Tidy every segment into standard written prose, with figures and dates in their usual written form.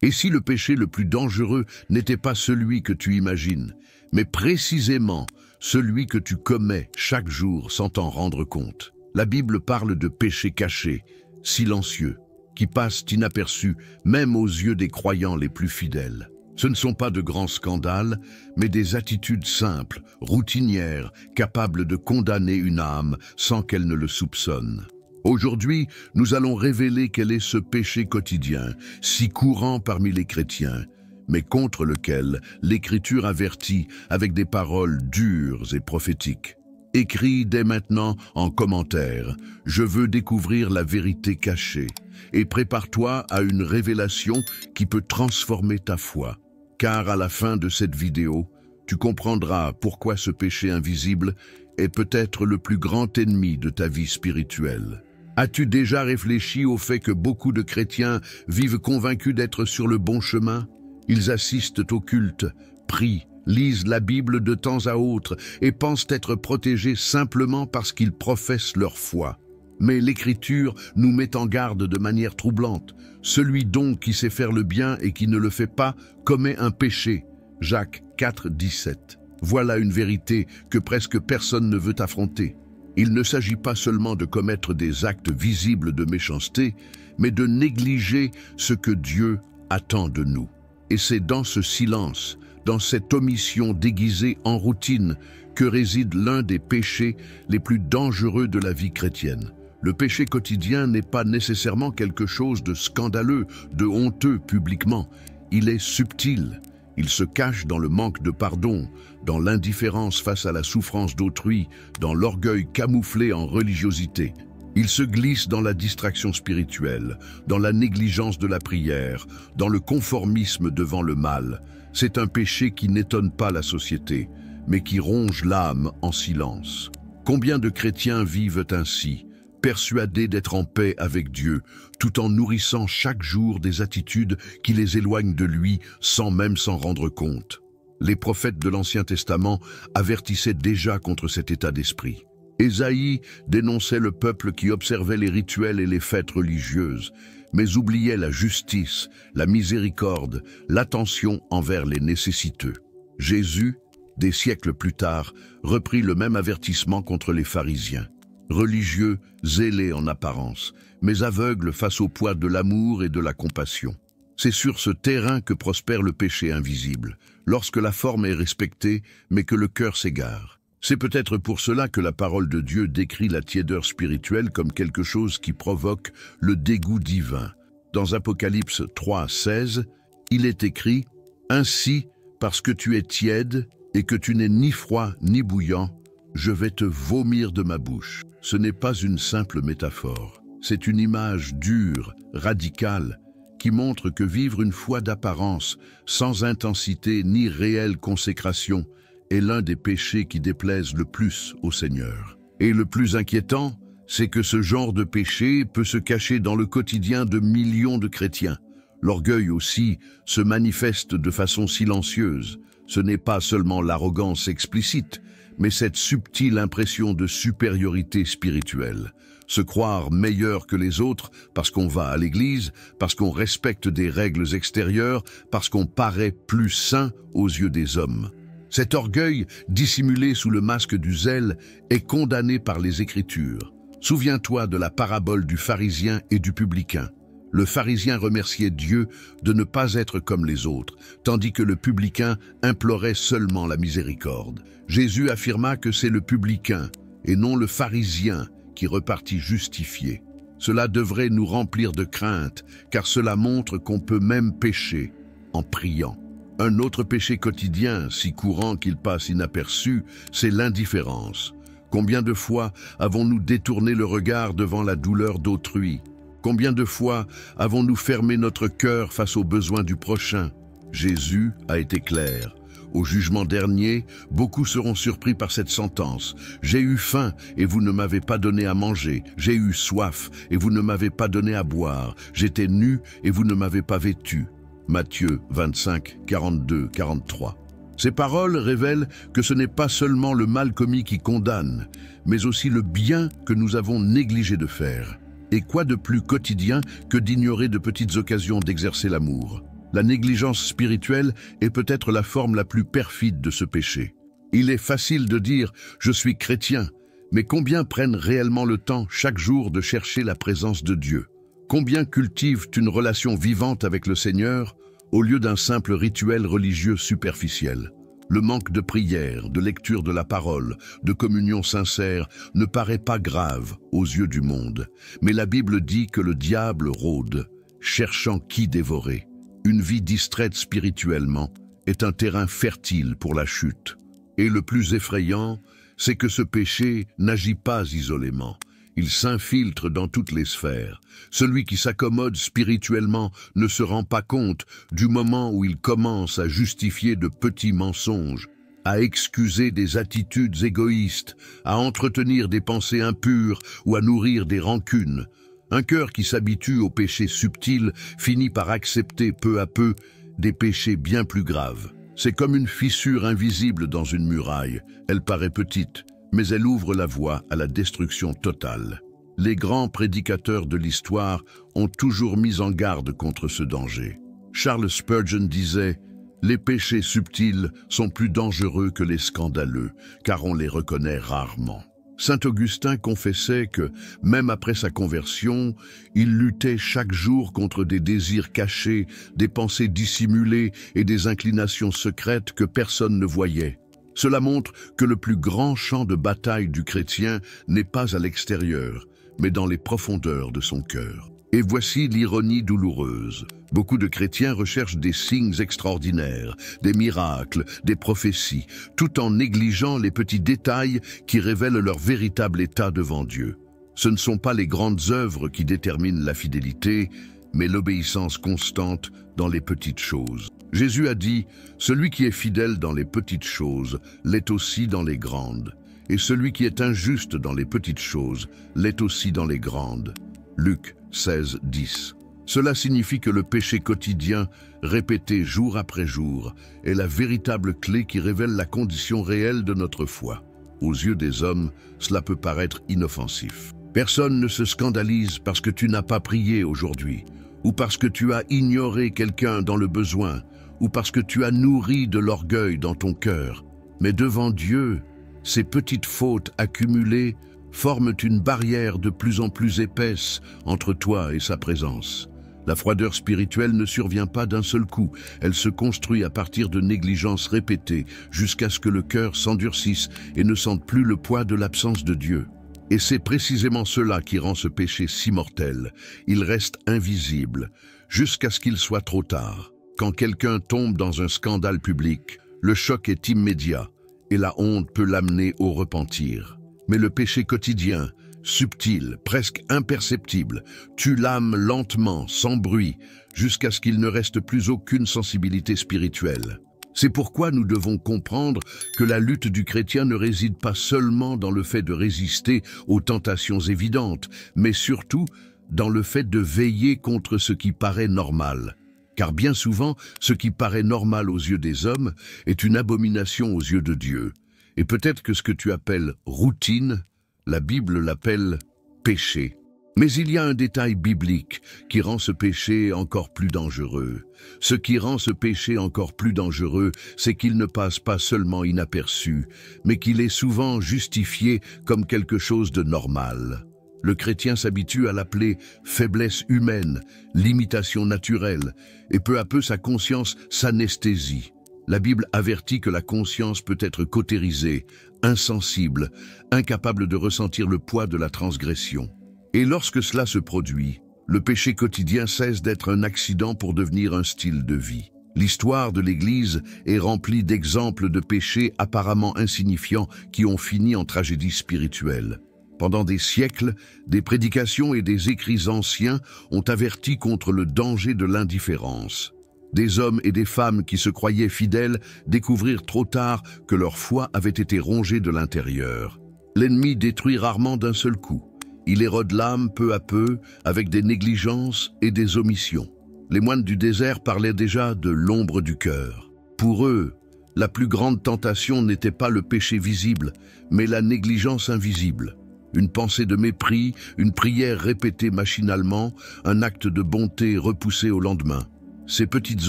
Et si le péché le plus dangereux n'était pas celui que tu imagines, mais précisément celui que tu commets chaque jour sans t'en rendre compte? La Bible parle de péchés cachés, silencieux, qui passent inaperçus même aux yeux des croyants les plus fidèles. Ce ne sont pas de grands scandales, mais des attitudes simples, routinières, capables de condamner une âme sans qu'elle ne le soupçonne. Aujourd'hui, nous allons révéler quel est ce péché quotidien, si courant parmi les chrétiens, mais contre lequel l'Écriture avertit avec des paroles dures et prophétiques. Écris dès maintenant en commentaire « Je veux découvrir la vérité cachée » et prépare-toi à une révélation qui peut transformer ta foi. Car à la fin de cette vidéo, tu comprendras pourquoi ce péché invisible est peut-être le plus grand ennemi de ta vie spirituelle. As-tu déjà réfléchi au fait que beaucoup de chrétiens vivent convaincus d'être sur le bon chemin? Ils assistent au culte, prient, lisent la Bible de temps à autre et pensent être protégés simplement parce qu'ils professent leur foi. Mais l'Écriture nous met en garde de manière troublante. Celui donc qui sait faire le bien et qui ne le fait pas commet un péché. Jacques 4, 17. Voilà une vérité que presque personne ne veut affronter. Il ne s'agit pas seulement de commettre des actes visibles de méchanceté, mais de négliger ce que Dieu attend de nous. Et c'est dans ce silence, dans cette omission déguisée en routine, que réside l'un des péchés les plus dangereux de la vie chrétienne. Le péché quotidien n'est pas nécessairement quelque chose de scandaleux, de honteux publiquement. Il est subtil. Il se cache dans le manque de pardon, dans l'indifférence face à la souffrance d'autrui, dans l'orgueil camouflé en religiosité. Il se glisse dans la distraction spirituelle, dans la négligence de la prière, dans le conformisme devant le mal. C'est un péché qui n'étonne pas la société, mais qui ronge l'âme en silence. Combien de chrétiens vivent ainsi, persuadés d'être en paix avec Dieu, tout en nourrissant chaque jour des attitudes qui les éloignent de lui sans même s'en rendre compte? Les prophètes de l'Ancien Testament avertissaient déjà contre cet état d'esprit. Ésaïe dénonçait le peuple qui observait les rituels et les fêtes religieuses, mais oubliait la justice, la miséricorde, l'attention envers les nécessiteux. Jésus, des siècles plus tard, reprit le même avertissement contre les pharisiens. Religieux, zélés en apparence, mais aveugles face au poids de l'amour et de la compassion. C'est sur ce terrain que prospère le péché invisible, lorsque la forme est respectée, mais que le cœur s'égare. C'est peut-être pour cela que la parole de Dieu décrit la tiédeur spirituelle comme quelque chose qui provoque le dégoût divin. Dans Apocalypse 3, 16, il est écrit « Ainsi, parce que tu es tiède et que tu n'es ni froid ni bouillant, je vais te vomir de ma bouche. » Ce n'est pas une simple métaphore. C'est une image dure, radicale, qui montre que vivre une foi d'apparence, sans intensité ni réelle consécration, est l'un des péchés qui déplaisent le plus au Seigneur. Et le plus inquiétant, c'est que ce genre de péché peut se cacher dans le quotidien de millions de chrétiens. L'orgueil aussi se manifeste de façon silencieuse. Ce n'est pas seulement l'arrogance explicite, mais cette subtile impression de supériorité spirituelle. Se croire meilleur que les autres parce qu'on va à l'église, parce qu'on respecte des règles extérieures, parce qu'on paraît plus saint aux yeux des hommes. Cet orgueil, dissimulé sous le masque du zèle, est condamné par les Écritures. Souviens-toi de la parabole du pharisien et du publicain. Le pharisien remerciait Dieu de ne pas être comme les autres, tandis que le publicain implorait seulement la miséricorde. Jésus affirma que c'est le publicain, et non le pharisien, qui repartit justifié. Cela devrait nous remplir de crainte, car cela montre qu'on peut même pécher en priant. Un autre péché quotidien, si courant qu'il passe inaperçu, c'est l'indifférence. Combien de fois avons-nous détourné le regard devant la douleur d'autrui? Combien de fois avons-nous fermé notre cœur face aux besoins du prochain? Jésus a été clair. Au jugement dernier, beaucoup seront surpris par cette sentence. J'ai eu faim et vous ne m'avez pas donné à manger. J'ai eu soif et vous ne m'avez pas donné à boire. J'étais nu et vous ne m'avez pas vêtu. Matthieu 25, 42, 43. Ces paroles révèlent que ce n'est pas seulement le mal commis qui condamne, mais aussi le bien que nous avons négligé de faire. Et quoi de plus quotidien que d'ignorer de petites occasions d'exercer l'amour? La négligence spirituelle est peut-être la forme la plus perfide de ce péché. Il est facile de dire « je suis chrétien », mais combien prennent réellement le temps chaque jour de chercher la présence de Dieu? Combien cultivent une relation vivante avec le Seigneur au lieu d'un simple rituel religieux superficiel? Le manque de prière, de lecture de la parole, de communion sincère ne paraît pas grave aux yeux du monde. Mais la Bible dit que le diable rôde, cherchant qui dévorer. Une vie distraite spirituellement est un terrain fertile pour la chute. Et le plus effrayant, c'est que ce péché n'agit pas isolément. Il s'infiltre dans toutes les sphères. Celui qui s'accommode spirituellement ne se rend pas compte du moment où il commence à justifier de petits mensonges, à excuser des attitudes égoïstes, à entretenir des pensées impures ou à nourrir des rancunes. Un cœur qui s'habitue aux péchés subtils finit par accepter peu à peu des péchés bien plus graves. C'est comme une fissure invisible dans une muraille. Elle paraît petite, mais elle ouvre la voie à la destruction totale. Les grands prédicateurs de l'histoire ont toujours mis en garde contre ce danger. Charles Spurgeon disait « Les péchés subtils sont plus dangereux que les scandaleux, car on les reconnaît rarement ». Saint Augustin confessait que, même après sa conversion, il luttait chaque jour contre des désirs cachés, des pensées dissimulées et des inclinations secrètes que personne ne voyait. Cela montre que le plus grand champ de bataille du chrétien n'est pas à l'extérieur, mais dans les profondeurs de son cœur. Et voici l'ironie douloureuse. Beaucoup de chrétiens recherchent des signes extraordinaires, des miracles, des prophéties, tout en négligeant les petits détails qui révèlent leur véritable état devant Dieu. Ce ne sont pas les grandes œuvres qui déterminent la fidélité, mais l'obéissance constante dans les petites choses. Jésus a dit « Celui qui est fidèle dans les petites choses l'est aussi dans les grandes, et celui qui est injuste dans les petites choses l'est aussi dans les grandes. » Luc 16, 10. Cela signifie que le péché quotidien, répété jour après jour, est la véritable clé qui révèle la condition réelle de notre foi. Aux yeux des hommes, cela peut paraître inoffensif. Personne ne se scandalise parce que tu n'as pas prié aujourd'hui, ou parce que tu as ignoré quelqu'un dans le besoin, ou parce que tu as nourri de l'orgueil dans ton cœur. Mais devant Dieu, ces petites fautes accumulées forment une barrière de plus en plus épaisse entre toi et sa présence. La froideur spirituelle ne survient pas d'un seul coup, elle se construit à partir de négligences répétées jusqu'à ce que le cœur s'endurcisse et ne sente plus le poids de l'absence de Dieu. Et c'est précisément cela qui rend ce péché si mortel. Il reste invisible, jusqu'à ce qu'il soit trop tard. Quand quelqu'un tombe dans un scandale public, le choc est immédiat et la honte peut l'amener au repentir. Mais le péché quotidien, subtil, presque imperceptible, tue l'âme lentement, sans bruit, jusqu'à ce qu'il ne reste plus aucune sensibilité spirituelle. C'est pourquoi nous devons comprendre que la lutte du chrétien ne réside pas seulement dans le fait de résister aux tentations évidentes, mais surtout dans le fait de veiller contre ce qui paraît normal. Car bien souvent, ce qui paraît normal aux yeux des hommes est une abomination aux yeux de Dieu. Et peut-être que ce que tu appelles routine, la Bible l'appelle péché. Mais il y a un détail biblique qui rend ce péché encore plus dangereux. Ce qui rend ce péché encore plus dangereux, c'est qu'il ne passe pas seulement inaperçu, mais qu'il est souvent justifié comme quelque chose de normal. Le chrétien s'habitue à l'appeler faiblesse humaine, limitation naturelle, et peu à peu sa conscience s'anesthésie. La Bible avertit que la conscience peut être cautérisée, insensible, incapable de ressentir le poids de la transgression. Et lorsque cela se produit, le péché quotidien cesse d'être un accident pour devenir un style de vie. L'histoire de l'Église est remplie d'exemples de péchés apparemment insignifiants qui ont fini en tragédie spirituelle. Pendant des siècles, des prédications et des écrits anciens ont averti contre le danger de l'indifférence. Des hommes et des femmes qui se croyaient fidèles découvrirent trop tard que leur foi avait été rongée de l'intérieur. L'ennemi détruit rarement d'un seul coup. Il érode l'âme peu à peu avec des négligences et des omissions. Les moines du désert parlaient déjà de l'ombre du cœur. Pour eux, la plus grande tentation n'était pas le péché visible, mais la négligence invisible. Une pensée de mépris, une prière répétée machinalement, un acte de bonté repoussé au lendemain. Ces petites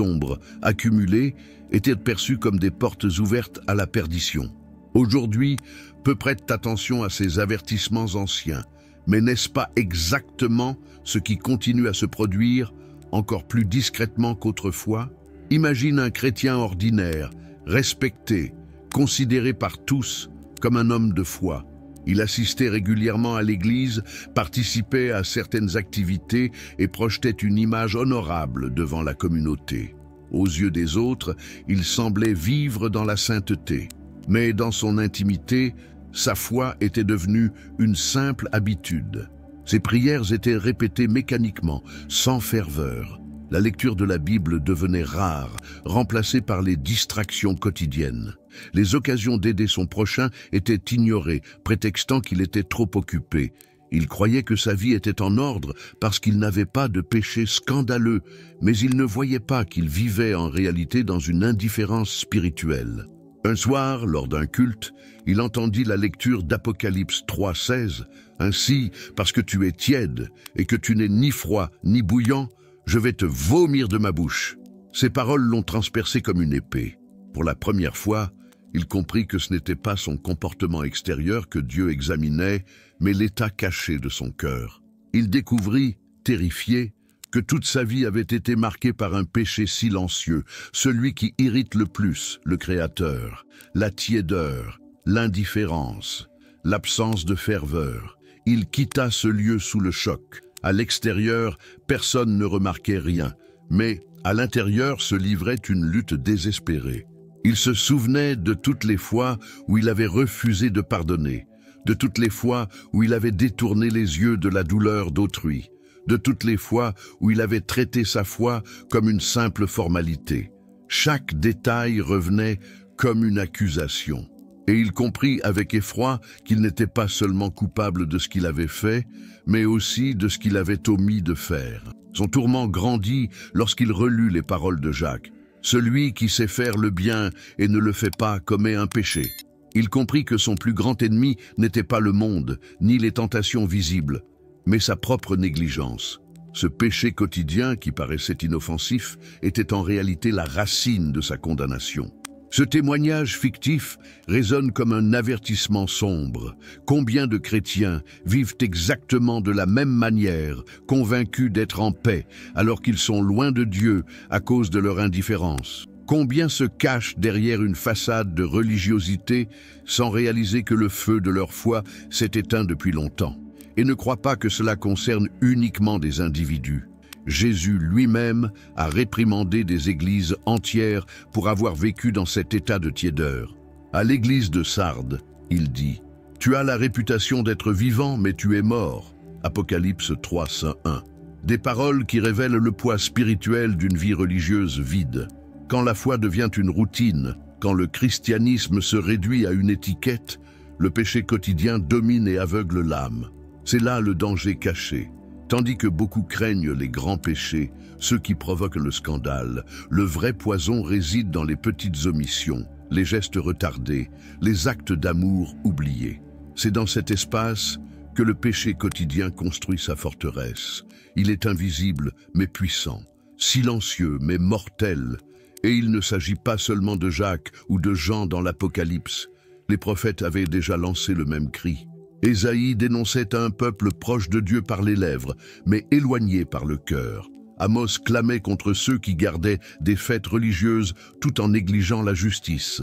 ombres, accumulées, étaient perçues comme des portes ouvertes à la perdition. Aujourd'hui, peu prête attention à ces avertissements anciens, mais n'est-ce pas exactement ce qui continue à se produire, encore plus discrètement qu'autrefois? Imagine un chrétien ordinaire, respecté, considéré par tous comme un homme de foi. Il assistait régulièrement à l'église, participait à certaines activités et projetait une image honorable devant la communauté. Aux yeux des autres, il semblait vivre dans la sainteté. Mais dans son intimité, sa foi était devenue une simple habitude. Ses prières étaient répétées mécaniquement, sans ferveur. La lecture de la Bible devenait rare, remplacée par les distractions quotidiennes. Les occasions d'aider son prochain étaient ignorées, prétextant qu'il était trop occupé. Il croyait que sa vie était en ordre parce qu'il n'avait pas de péché scandaleux, mais il ne voyait pas qu'il vivait en réalité dans une indifférence spirituelle. Un soir, lors d'un culte, il entendit la lecture d'Apocalypse 3,16. « Ainsi, parce que tu es tiède et que tu n'es ni froid ni bouillant, je vais te vomir de ma bouche. » Ces paroles l'ont transpercé comme une épée. Pour la première fois, il comprit que ce n'était pas son comportement extérieur que Dieu examinait, mais l'état caché de son cœur. Il découvrit, terrifié, que toute sa vie avait été marquée par un péché silencieux, celui qui irrite le plus le Créateur, la tiédeur, l'indifférence, l'absence de ferveur. Il quitta ce lieu sous le choc. À l'extérieur, personne ne remarquait rien, mais à l'intérieur se livrait une lutte désespérée. Il se souvenait de toutes les fois où il avait refusé de pardonner, de toutes les fois où il avait détourné les yeux de la douleur d'autrui, de toutes les fois où il avait traité sa foi comme une simple formalité. Chaque détail revenait comme une accusation. Et il comprit avec effroi qu'il n'était pas seulement coupable de ce qu'il avait fait, mais aussi de ce qu'il avait omis de faire. Son tourment grandit lorsqu'il relut les paroles de Jacques. « Celui qui sait faire le bien et ne le fait pas commet un péché. » Il comprit que son plus grand ennemi n'était pas le monde, ni les tentations visibles, mais sa propre négligence. Ce péché quotidien qui paraissait inoffensif était en réalité la racine de sa condamnation. Ce témoignage fictif résonne comme un avertissement sombre. Combien de chrétiens vivent exactement de la même manière, convaincus d'être en paix, alors qu'ils sont loin de Dieu à cause de leur indifférence? Combien se cachent derrière une façade de religiosité sans réaliser que le feu de leur foi s'est éteint depuis longtemps? Et ne croient pas que cela concerne uniquement des individus. Jésus lui-même a réprimandé des églises entières pour avoir vécu dans cet état de tiédeur. À l'église de Sardes, il dit « Tu as la réputation d'être vivant, mais tu es mort. » Apocalypse 3:1. Des paroles qui révèlent le poids spirituel d'une vie religieuse vide. Quand la foi devient une routine, quand le christianisme se réduit à une étiquette, le péché quotidien domine et aveugle l'âme. C'est là le danger caché. Tandis que beaucoup craignent les grands péchés, ceux qui provoquent le scandale, le vrai poison réside dans les petites omissions, les gestes retardés, les actes d'amour oubliés. C'est dans cet espace que le péché quotidien construit sa forteresse. Il est invisible mais puissant, silencieux mais mortel. Et il ne s'agit pas seulement de Jacques ou de Jean dans l'Apocalypse. Les prophètes avaient déjà lancé le même cri. Ésaïe dénonçait un peuple proche de Dieu par les lèvres, mais éloigné par le cœur. Amos clamait contre ceux qui gardaient des fêtes religieuses tout en négligeant la justice.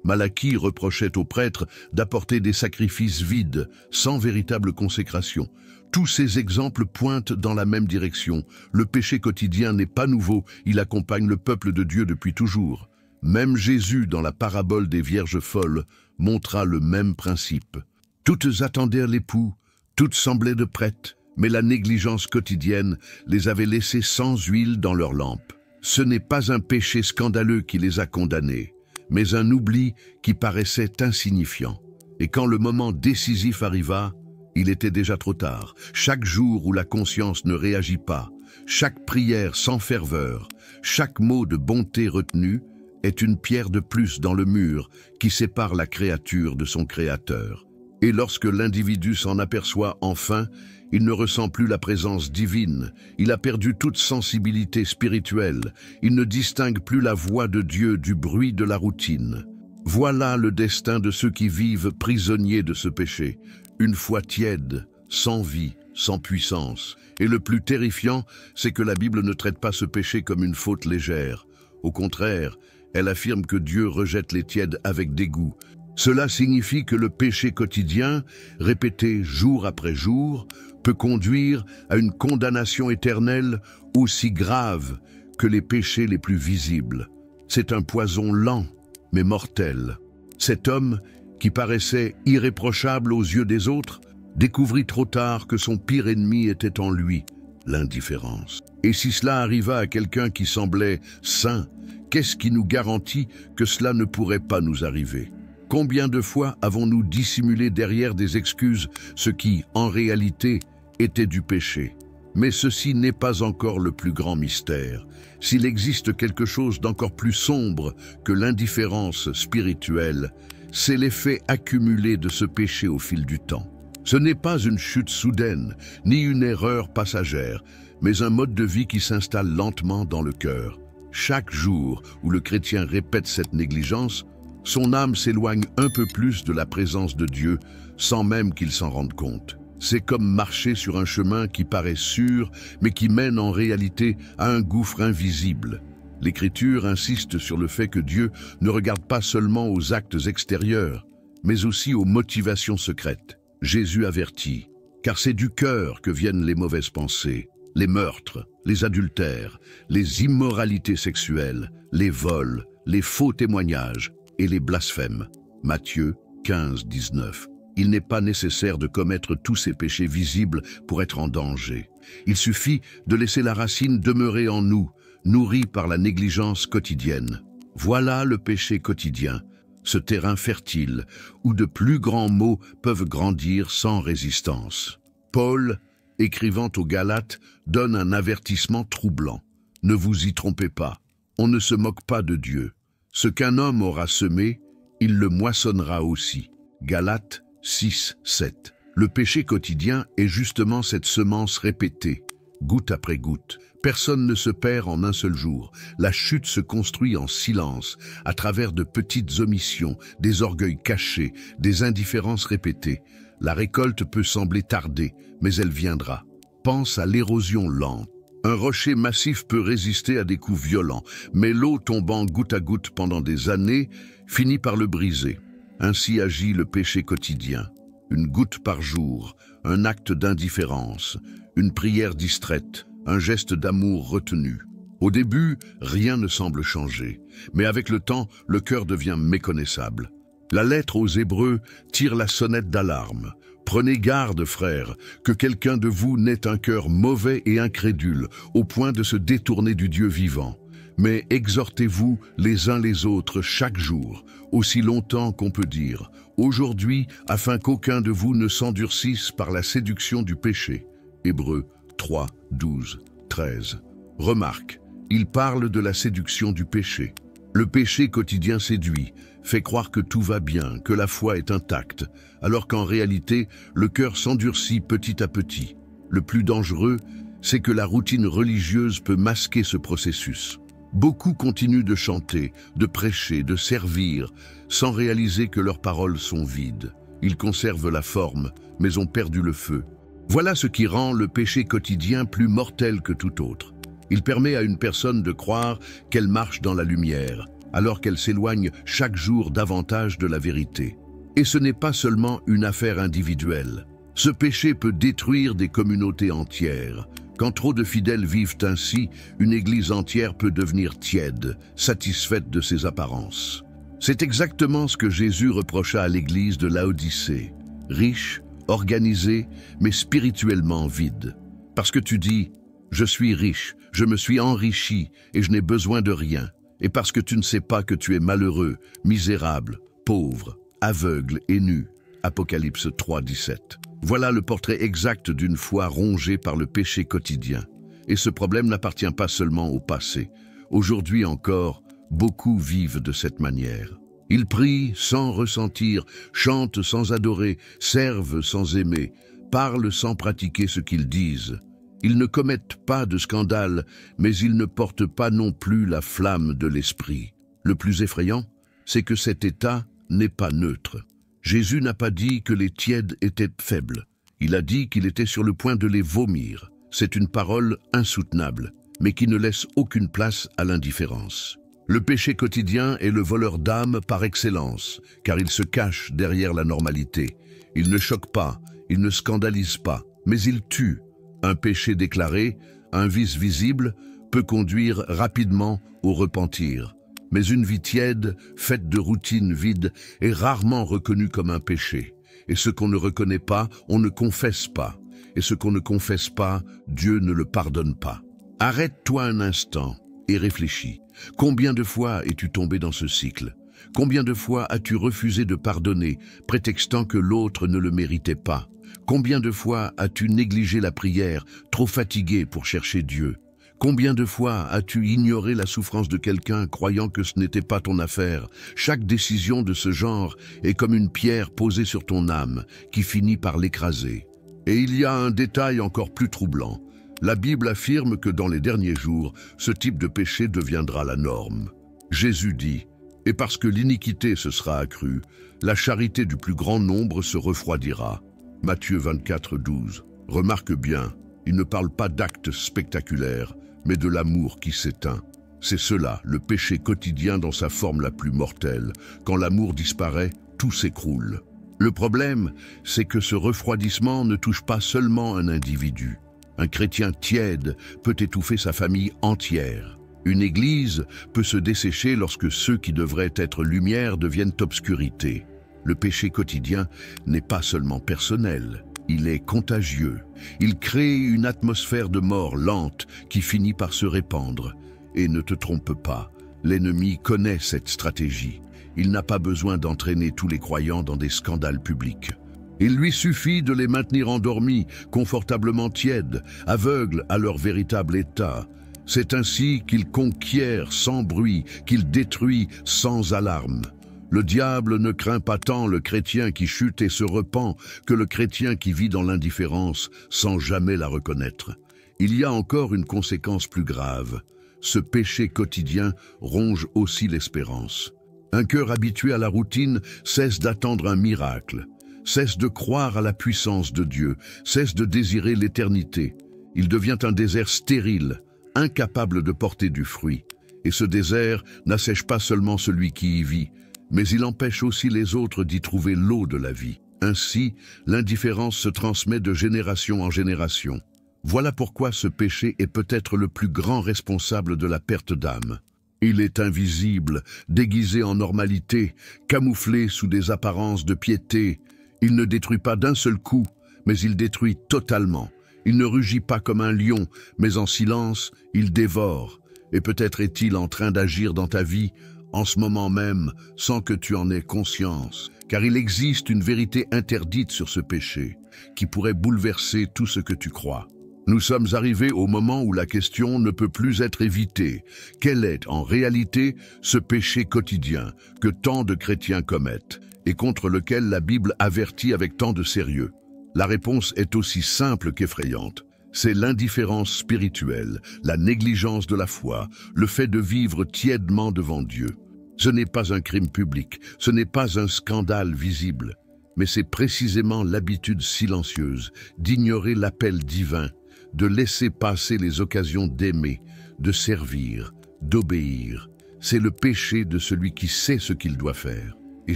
Malachie reprochait aux prêtres d'apporter des sacrifices vides, sans véritable consécration. Tous ces exemples pointent dans la même direction. Le péché quotidien n'est pas nouveau, il accompagne le peuple de Dieu depuis toujours. Même Jésus, dans la parabole des vierges folles, montra le même principe. Toutes attendaient l'époux, toutes semblaient de prêtes, mais la négligence quotidienne les avait laissées sans huile dans leurs lampes. Ce n'est pas un péché scandaleux qui les a condamnées, mais un oubli qui paraissait insignifiant. Et quand le moment décisif arriva, il était déjà trop tard. Chaque jour où la conscience ne réagit pas, chaque prière sans ferveur, chaque mot de bonté retenu est une pierre de plus dans le mur qui sépare la créature de son Créateur. Et lorsque l'individu s'en aperçoit enfin, Il ne ressent plus la présence divine. Il a perdu toute sensibilité spirituelle. Il ne distingue plus la voix de Dieu du bruit de la routine. Voilà le destin de ceux qui vivent prisonniers de ce péché. Une foi tiède, sans vie, sans puissance. Et le plus terrifiant, c'est que la Bible ne traite pas ce péché comme une faute légère. Au contraire, elle affirme que Dieu rejette les tièdes avec dégoût. Cela signifie que le péché quotidien, répété jour après jour, peut conduire à une condamnation éternelle aussi grave que les péchés les plus visibles. C'est un poison lent, mais mortel. Cet homme, qui paraissait irréprochable aux yeux des autres, découvrit trop tard que son pire ennemi était en lui, l'indifférence. Et si cela arriva à quelqu'un qui semblait saint, qu'est-ce qui nous garantit que cela ne pourrait pas nous arriver? Combien de fois avons-nous dissimulé derrière des excuses ce qui, en réalité, était du péché? Mais ceci n'est pas encore le plus grand mystère. S'il existe quelque chose d'encore plus sombre que l'indifférence spirituelle, c'est l'effet accumulé de ce péché au fil du temps. Ce n'est pas une chute soudaine, ni une erreur passagère, mais un mode de vie qui s'installe lentement dans le cœur. Chaque jour où le chrétien répète cette négligence, son âme s'éloigne un peu plus de la présence de Dieu sans même qu'il s'en rende compte. C'est comme marcher sur un chemin qui paraît sûr, mais qui mène en réalité à un gouffre invisible. L'Écriture insiste sur le fait que Dieu ne regarde pas seulement aux actes extérieurs, mais aussi aux motivations secrètes. Jésus avertit, car c'est du cœur que viennent les mauvaises pensées, les meurtres, les adultères, les immoralités sexuelles, les vols, les faux témoignages et les blasphèmes. Matthieu 15, 19. Il n'est pas nécessaire de commettre tous ces péchés visibles pour être en danger. Il suffit de laisser la racine demeurer en nous, nourrie par la négligence quotidienne. Voilà le péché quotidien, ce terrain fertile où de plus grands maux peuvent grandir sans résistance. Paul, écrivant aux Galates, donne un avertissement troublant. Ne vous y trompez pas, on ne se moque pas de Dieu. Ce qu'un homme aura semé, il le moissonnera aussi. Galates 6, 7. Le péché quotidien est justement cette semence répétée, goutte après goutte. Personne ne se perd en un seul jour. La chute se construit en silence, à travers de petites omissions, des orgueils cachés, des indifférences répétées. La récolte peut sembler tarder, mais elle viendra. Pense à l'érosion lente. Un rocher massif peut résister à des coups violents, mais l'eau tombant goutte à goutte pendant des années finit par le briser. Ainsi agit le péché quotidien. Une goutte par jour, un acte d'indifférence, une prière distraite, un geste d'amour retenu. Au début, rien ne semble changer, mais avec le temps, le cœur devient méconnaissable. La lettre aux Hébreux tire la sonnette d'alarme. Prenez garde, frères, que quelqu'un de vous n'ait un cœur mauvais et incrédule, au point de se détourner du Dieu vivant. Mais exhortez-vous les uns les autres chaque jour, aussi longtemps qu'on peut dire, aujourd'hui, afin qu'aucun de vous ne s'endurcisse par la séduction du péché. Hébreux 3, 12, 13. Remarque, il parle de la séduction du péché. Le péché quotidien séduit, fait croire que tout va bien, que la foi est intacte, alors qu'en réalité, le cœur s'endurcit petit à petit. Le plus dangereux, c'est que la routine religieuse peut masquer ce processus. Beaucoup continuent de chanter, de prêcher, de servir, sans réaliser que leurs paroles sont vides. Ils conservent la forme, mais ont perdu le feu. Voilà ce qui rend le péché quotidien plus mortel que tout autre. Il permet à une personne de croire qu'elle marche dans la lumière, alors qu'elle s'éloigne chaque jour davantage de la vérité. Et ce n'est pas seulement une affaire individuelle. Ce péché peut détruire des communautés entières. Quand trop de fidèles vivent ainsi, une église entière peut devenir tiède, satisfaite de ses apparences. C'est exactement ce que Jésus reprocha à l'église de Laodicée. Riche, organisée, mais spirituellement vide. Parce que tu dis « Je suis riche, je me suis enrichi et je n'ai besoin de rien ». Et parce que tu ne sais pas que tu es malheureux, misérable, pauvre, aveugle et nu. Apocalypse 3, 17. Voilà le portrait exact d'une foi rongée par le péché quotidien. Et ce problème n'appartient pas seulement au passé. Aujourd'hui encore, beaucoup vivent de cette manière. Ils prient sans ressentir, chantent sans adorer, servent sans aimer, parlent sans pratiquer ce qu'ils disent. Ils ne commettent pas de scandale, mais ils ne portent pas non plus la flamme de l'esprit. Le plus effrayant, c'est que cet état n'est pas neutre. Jésus n'a pas dit que les tièdes étaient faibles. Il a dit qu'il était sur le point de les vomir. C'est une parole insoutenable, mais qui ne laisse aucune place à l'indifférence. Le péché quotidien est le voleur d'âme par excellence, car il se cache derrière la normalité. Il ne choque pas, il ne scandalise pas, mais il tue. Un péché déclaré, un vice visible, peut conduire rapidement au repentir. Mais une vie tiède, faite de routines vides, est rarement reconnue comme un péché. Et ce qu'on ne reconnaît pas, on ne confesse pas. Et ce qu'on ne confesse pas, Dieu ne le pardonne pas. Arrête-toi un instant et réfléchis. Combien de fois es-tu tombé dans ce cycle? Combien de fois as-tu refusé de pardonner, prétextant que l'autre ne le méritait pas? Combien de fois as-tu négligé la prière, trop fatigué pour chercher Dieu? Combien de fois as-tu ignoré la souffrance de quelqu'un, croyant que ce n'était pas ton affaire? Chaque décision de ce genre est comme une pierre posée sur ton âme, qui finit par l'écraser. Et il y a un détail encore plus troublant. La Bible affirme que dans les derniers jours, ce type de péché deviendra la norme. Jésus dit, « Et parce que l'iniquité se sera accrue, la charité du plus grand nombre se refroidira. » Matthieu 24, 12. Remarque bien, il ne parle pas d'actes spectaculaires, mais de l'amour qui s'éteint. C'est cela, le péché quotidien dans sa forme la plus mortelle. Quand l'amour disparaît, tout s'écroule. Le problème, c'est que ce refroidissement ne touche pas seulement un individu. Un chrétien tiède peut étouffer sa famille entière. Une église peut se dessécher lorsque ceux qui devraient être lumière deviennent obscurité. Le péché quotidien n'est pas seulement personnel, il est contagieux. Il crée une atmosphère de mort lente qui finit par se répandre. Et ne te trompe pas, l'ennemi connaît cette stratégie. Il n'a pas besoin d'entraîner tous les croyants dans des scandales publics. Il lui suffit de les maintenir endormis, confortablement tièdes, aveugles à leur véritable état. C'est ainsi qu'il conquiert sans bruit, qu'il détruit sans alarme. Le diable ne craint pas tant le chrétien qui chute et se repent que le chrétien qui vit dans l'indifférence sans jamais la reconnaître. Il y a encore une conséquence plus grave. Ce péché quotidien ronge aussi l'espérance. Un cœur habitué à la routine cesse d'attendre un miracle, cesse de croire à la puissance de Dieu, cesse de désirer l'éternité. Il devient un désert stérile, incapable de porter du fruit. Et ce désert n'assèche pas seulement celui qui y vit, mais il empêche aussi les autres d'y trouver l'eau de la vie. Ainsi, l'indifférence se transmet de génération en génération. Voilà pourquoi ce péché est peut-être le plus grand responsable de la perte d'âme. Il est invisible, déguisé en normalité, camouflé sous des apparences de piété. Il ne détruit pas d'un seul coup, mais il détruit totalement. Il ne rugit pas comme un lion, mais en silence, il dévore. Et peut-être est-il en train d'agir dans ta vie, en ce moment même, sans que tu en aies conscience. Car il existe une vérité interdite sur ce péché, qui pourrait bouleverser tout ce que tu crois. Nous sommes arrivés au moment où la question ne peut plus être évitée. Quel est en réalité ce péché quotidien que tant de chrétiens commettent et contre lequel la Bible avertit avec tant de sérieux? La réponse est aussi simple qu'effrayante. C'est l'indifférence spirituelle, la négligence de la foi, le fait de vivre tièdement devant Dieu. Ce n'est pas un crime public, ce n'est pas un scandale visible, mais c'est précisément l'habitude silencieuse d'ignorer l'appel divin, de laisser passer les occasions d'aimer, de servir, d'obéir. C'est le péché de celui qui sait ce qu'il doit faire et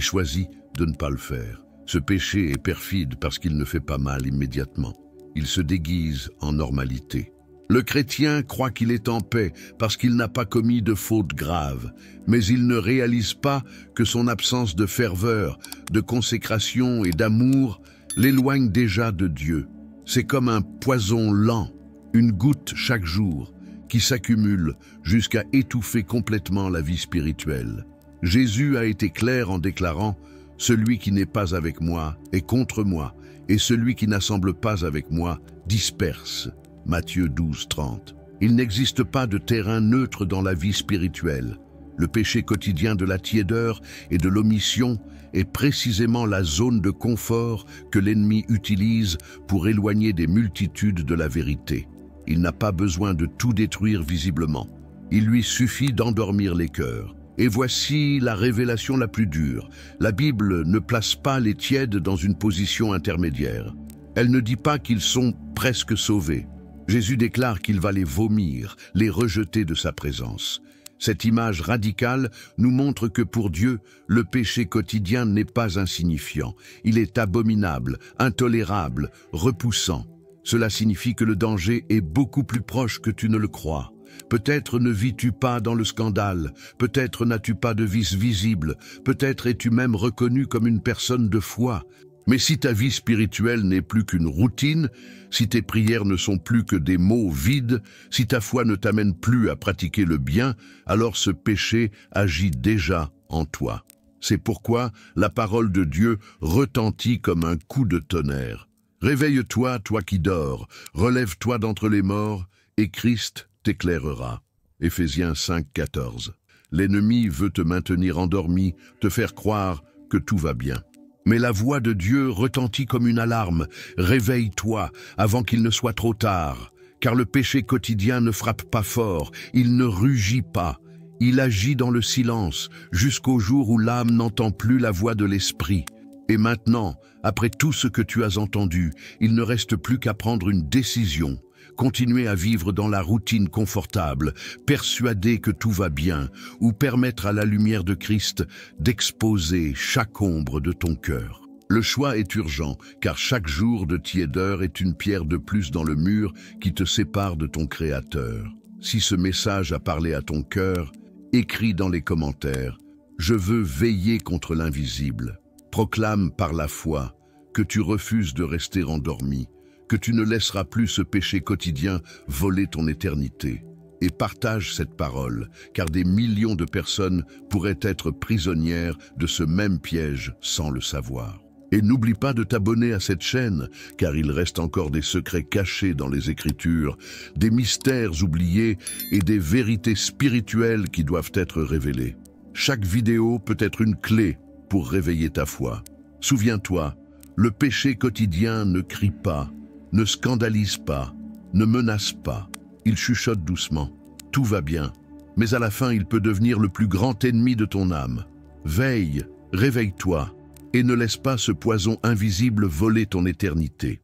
choisit de ne pas le faire. Ce péché est perfide parce qu'il ne fait pas mal immédiatement. Il se déguise en normalité. Le chrétien croit qu'il est en paix parce qu'il n'a pas commis de faute grave, mais il ne réalise pas que son absence de ferveur, de consécration et d'amour l'éloigne déjà de Dieu. C'est comme un poison lent, une goutte chaque jour, qui s'accumule jusqu'à étouffer complètement la vie spirituelle. Jésus a été clair en déclarant « Celui qui n'est pas avec moi est contre moi, et celui qui n'assemble pas avec moi disperse. » Matthieu 12, 30. Il n'existe pas de terrain neutre dans la vie spirituelle. Le péché quotidien de la tiédeur et de l'omission est précisément la zone de confort que l'ennemi utilise pour éloigner des multitudes de la vérité. Il n'a pas besoin de tout détruire visiblement. Il lui suffit d'endormir les cœurs. Et voici la révélation la plus dure. La Bible ne place pas les tièdes dans une position intermédiaire. Elle ne dit pas qu'ils sont presque sauvés. Jésus déclare qu'il va les vomir, les rejeter de sa présence. Cette image radicale nous montre que pour Dieu, le péché quotidien n'est pas insignifiant. Il est abominable, intolérable, repoussant. Cela signifie que le danger est beaucoup plus proche que tu ne le crois. Peut-être ne vis-tu pas dans le scandale, peut-être n'as-tu pas de vice visible, peut-être es-tu même reconnu comme une personne de foi. Mais si ta vie spirituelle n'est plus qu'une routine, si tes prières ne sont plus que des mots vides, si ta foi ne t'amène plus à pratiquer le bien, alors ce péché agit déjà en toi. C'est pourquoi la parole de Dieu retentit comme un coup de tonnerre. Réveille-toi, toi qui dors, relève-toi d'entre les morts, et Christ t'éclairera. Éphésiens 5, 14. L'ennemi veut te maintenir endormi, te faire croire que tout va bien. Mais la voix de Dieu retentit comme une alarme. Réveille-toi avant qu'il ne soit trop tard. Car le péché quotidien ne frappe pas fort, il ne rugit pas. Il agit dans le silence, jusqu'au jour où l'âme n'entend plus la voix de l'esprit. Et maintenant, après tout ce que tu as entendu, il ne reste plus qu'à prendre une décision. Continuer à vivre dans la routine confortable, persuadé que tout va bien, ou permettre à la lumière de Christ d'exposer chaque ombre de ton cœur. Le choix est urgent, car chaque jour de tiédeur est une pierre de plus dans le mur qui te sépare de ton Créateur. Si ce message a parlé à ton cœur, écris dans les commentaires « Je veux veiller contre l'invisible ». Proclame par la foi que tu refuses de rester endormi, que tu ne laisseras plus ce péché quotidien voler ton éternité. Et partage cette parole, car des millions de personnes pourraient être prisonnières de ce même piège sans le savoir. Et n'oublie pas de t'abonner à cette chaîne, car il reste encore des secrets cachés dans les Écritures, des mystères oubliés et des vérités spirituelles qui doivent être révélées. Chaque vidéo peut être une clé pour réveiller ta foi. Souviens-toi, le péché quotidien ne crie pas, ne scandalise pas, ne menace pas. Il chuchote doucement. Tout va bien. Mais à la fin, il peut devenir le plus grand ennemi de ton âme. Veille, réveille-toi, et ne laisse pas ce poison invisible voler ton éternité.